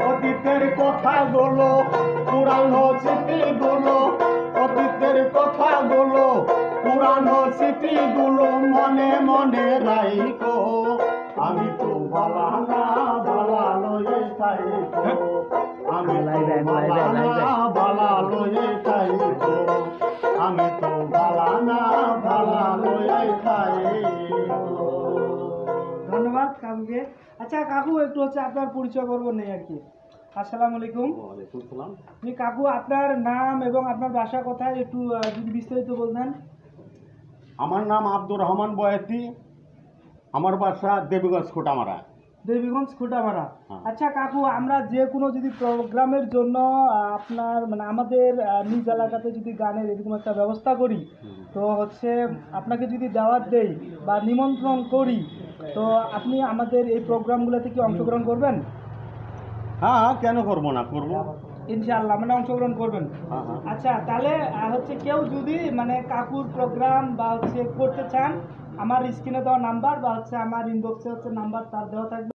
অতীতের কথাগুলো, পুরানো স্মৃতিগুলো, অতীতের কথাগুলো, পুরানো স্মৃতিগুলো মনে মনে রাইখো। আমি তো ভালা না ভালা লয়ে থাইকো, আমি তো ভালা না ভালা লয়ে থাইকো, আমি তো ভালা না ভালা লয়ে থাইকো। ধন্যবাদ কাকুকে। আচ্ছা কাকু, একটু হচ্ছে আপনার পরিচয় পর্ব নেই আর কি। আসসালামু আলাইকুম। ওয়ালাইকুম সালাম। কাকু, আপনার নাম এবং আপনার বাসা কোথায় একটু যদি বিস্তারিত বলতেন। আমার নাম আব্দুর রহমান বয়াতি, আমার বাসা দেবীগঞ্জ কোটামারা। দেবীগঞ্জ খুঁটামারা। হ্যাঁ। আচ্ছা কাকু, আমরা যে কোনো যদি প্রোগ্রামের জন্য আপনার মানে আমাদের নিজ এলাকাতে যদি গানের এরকম একটা ব্যবস্থা করি, তো হচ্ছে আপনাকে যদি দাওয়াত দেই বা নিমন্ত্রণ করি, তো আপনি আমাদের এই প্রোগ্রামগুলোতে কি অংশগ্রহণ করবেন? হ্যাঁ, কেন করবো না, করবো। ইনশাআল্লাহ মানে অংশগ্রহণ করবেন। হ্যাঁ হ্যাঁ। আচ্ছা তাহলে হচ্ছে কেউ যদি মানে কাকুর প্রোগ্রাম বা হচ্ছে করতে চান, আমার স্ক্রিনে দেওয়া নাম্বার বা হচ্ছে আমার ইনবক্সে হচ্ছে নাম্বার তার দেওয়া থাকবে।